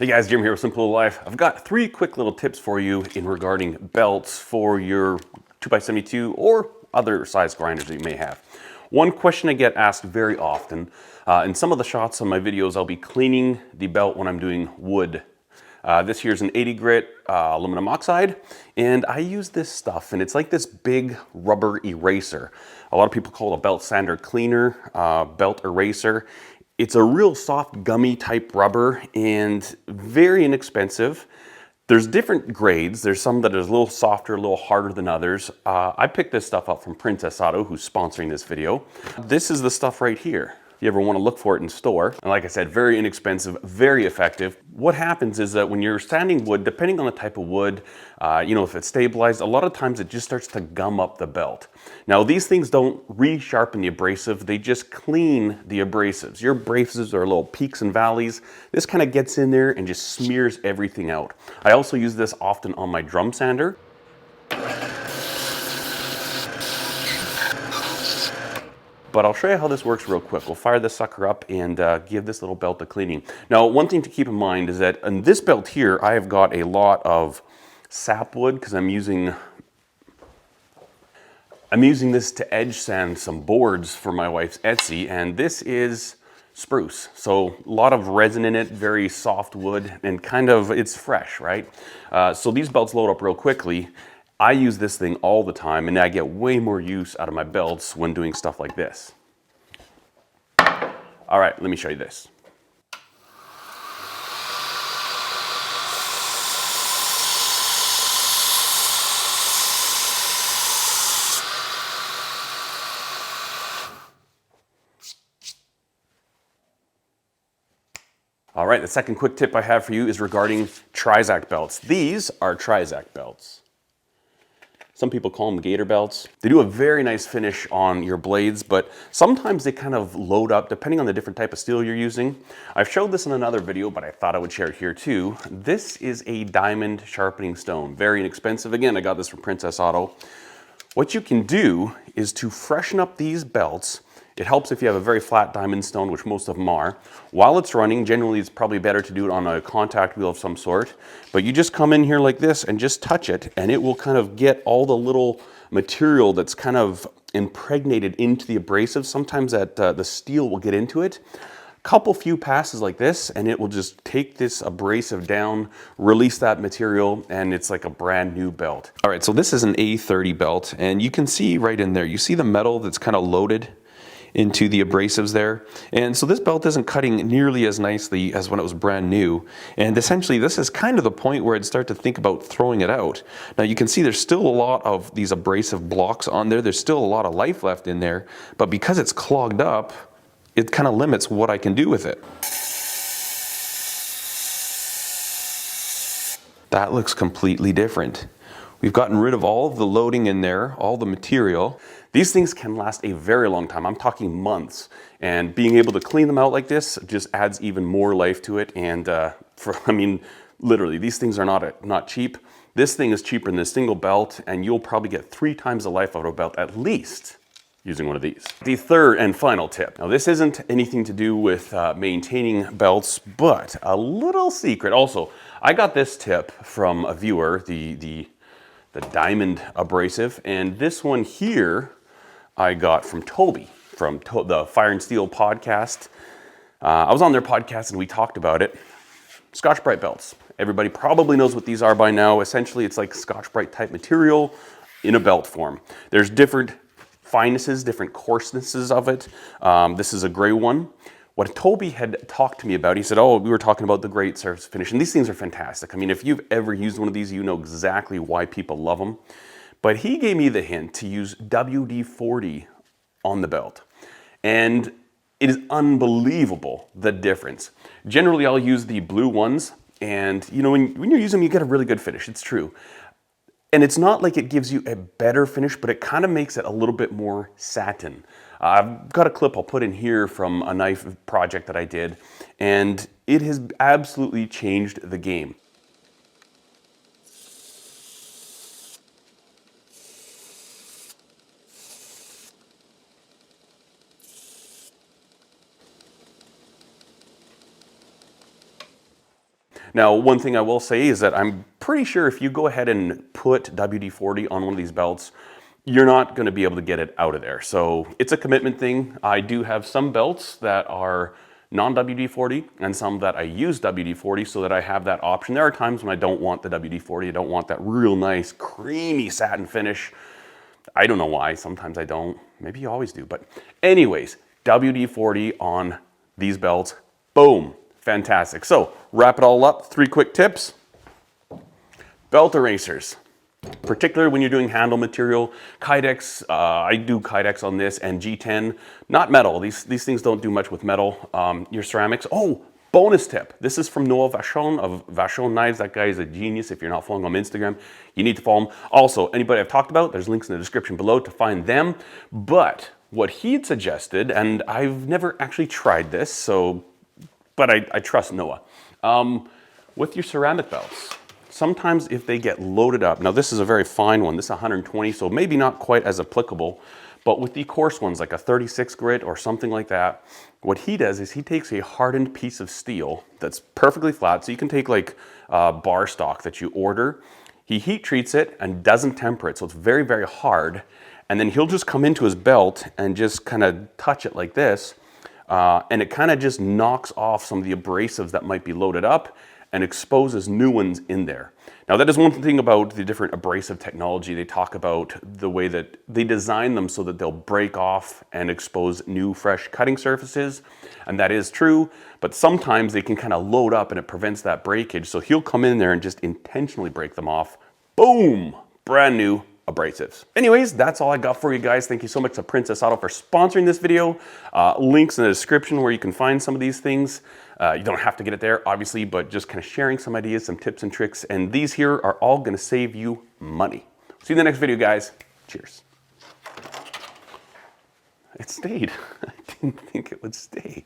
Hey guys, Jim here with Simple Little Life. I've got 3 quick little tips for you in regarding belts for your 2x72 or other size grinders that you may have. One question I get asked very often, in some of the shots on my videos, I'll be cleaning the belt when I'm doing wood. This here's an 80 grit aluminum oxide, and I use this stuff, and it's like this big rubber eraser. A lot of people call it a belt sander cleaner, belt eraser. It's a real soft gummy type rubber and very inexpensive. There's different grades. There's some that is a little softer, a little harder than others. I picked this stuff up from Princess Auto, who's sponsoring this video. This is the stuff right here. If you ever want to look for it in store. And like I said, very inexpensive, very effective. What happens is that when you're sanding wood, depending on the type of wood, if it's stabilized, a lot of times it just starts to gum up the belt. Now these things don't resharpen the abrasive, they just clean the abrasives. Your abrasives are little peaks and valleys. This kind of gets in there and just smears everything out. I also use this often on my drum sander. But I'll show you how this works real quick. We'll fire this sucker up and give this little belt a cleaning. Now, one thing to keep in mind is that in this belt here, I have got a lot of sapwood because I'm using this to edge sand some boards for my wife's Etsy, and this is spruce. So a lot of resin in it, very soft wood, and it's fresh, right? So these belts load up real quickly. I use this thing all the time, and I get way more use out of my belts when doing stuff like this. All right, let me show you this. All right, the second quick tip I have for you is regarding Trizact belts. These are Trizact belts. Some people call them gator belts. They do a very nice finish on your blades, but sometimes they kind of load up depending on the different type of steel you're using. I've showed this in another video, but I thought I would share it here too. This is a diamond sharpening stone. Very inexpensive. Again, I got this from Princess Auto. What you can do is to freshen up these belts. It helps if you have a very flat diamond stone, which most of them are. While it's running, generally it's probably better to do it on a contact wheel of some sort. But you just come in here like this and just touch it, and it will kind of get all the little material that's kind of impregnated into the abrasive. Sometimes the steel will get into it. Couple few passes like this, and it will just take this abrasive down, release that material, and it's like a brand new belt. All right, so this is an A30 belt, and you can see right in there, you see the metal that's kind of loaded into the abrasives there. And so this belt isn't cutting nearly as nicely as when it was brand new. And essentially this is kind of the point where I'd start to think about throwing it out. Now you can see there's still a lot of these abrasive blocks on there. There's still a lot of life left in there, but because it's clogged up, it kind of limits what I can do with it. That looks completely different. We've gotten rid of all of the loading in there, all the material. These things can last a very long time. I'm talking months. And being able to clean them out like this just adds even more life to it. And literally, these things are not cheap. This thing is cheaper than this single belt, and you'll probably get 3 times the life out of a belt at least using one of these. The third and final tip. Now this isn't anything to do with maintaining belts, but a little secret. Also, I got this tip from a viewer, the diamond abrasive, and this one here I got from Toby from the Fire and Steel podcast. I was on their podcast and we talked about it. Scotch-Brite belts. Everybody probably knows what these are by now. Essentially, it's like Scotch-Brite type material in a belt form. There's different finenesses, different coarsenesses of it. This is a gray one. What Toby had talked to me about, he said, oh, we were talking about the great surface finish, and these things are fantastic. I mean, if you've ever used one of these, you know exactly why people love them. But he gave me the hint to use WD-40 on the belt. And it is unbelievable, the difference. Generally, I'll use the blue ones, and when you're using them, you get a really good finish, it's true. And it's not like it gives you a better finish, but it kind of makes it a little bit more satin. I've got a clip I'll put in here from a knife project that I did, and it has absolutely changed the game. Now, one thing I will say is that I'm pretty sure if you go ahead and put WD-40 on one of these belts, you're not going to be able to get it out of there. So it's a commitment thing. I do have some belts that are non-WD-40 and some that I use WD-40 so that I have that option. There are times when I don't want the WD-40. I don't want that real nice creamy satin finish. I don't know why. Sometimes I don't. Maybe you always do. But anyways, WD-40 on these belts. Boom. Fantastic. So wrap it all up. 3 quick tips. Belt erasers. Particularly when you're doing handle material, Kydex, I do Kydex on this, and G10, not metal. These things don't do much with metal. Your ceramics. Oh, bonus tip. This is from Noah Vachon of Vachon Knives. That guy is a genius. If you're not following him on Instagram, you need to follow him. Also, anybody I've talked about, there's links in the description below to find them. But what he had suggested, and I've never actually tried this, but I trust Noah. With your ceramic belts, sometimes if they get loaded up, now this is a very fine one, this is 120, so maybe not quite as applicable, but with the coarse ones like a 36 grit or something like that, what he does is he takes a hardened piece of steel that's perfectly flat, so you can take like bar stock that you order, he heat treats it and doesn't temper it, so it's very, very hard, and then he'll just come into his belt and just kind of touch it like this, and it kind of just knocks off some of the abrasives that might be loaded up and exposes new ones in there. Now that is one thing about the different abrasive technology. They talk about the way that they design them so that they'll break off and expose new fresh cutting surfaces, and that is true, but sometimes they can kind of load up and it prevents that breakage, so he'll come in there and just intentionally break them off. Boom! Brand new abrasives. Anyways, that's all I got for you guys. Thank you so much to Princess Auto for sponsoring this video. Links in the description where you can find some of these things. You don't have to get it there, obviously, but just kind of sharing some ideas, some tips and tricks, and these here are all going to save you money. See you in the next video, guys. Cheers. It stayed. I didn't think it would stay.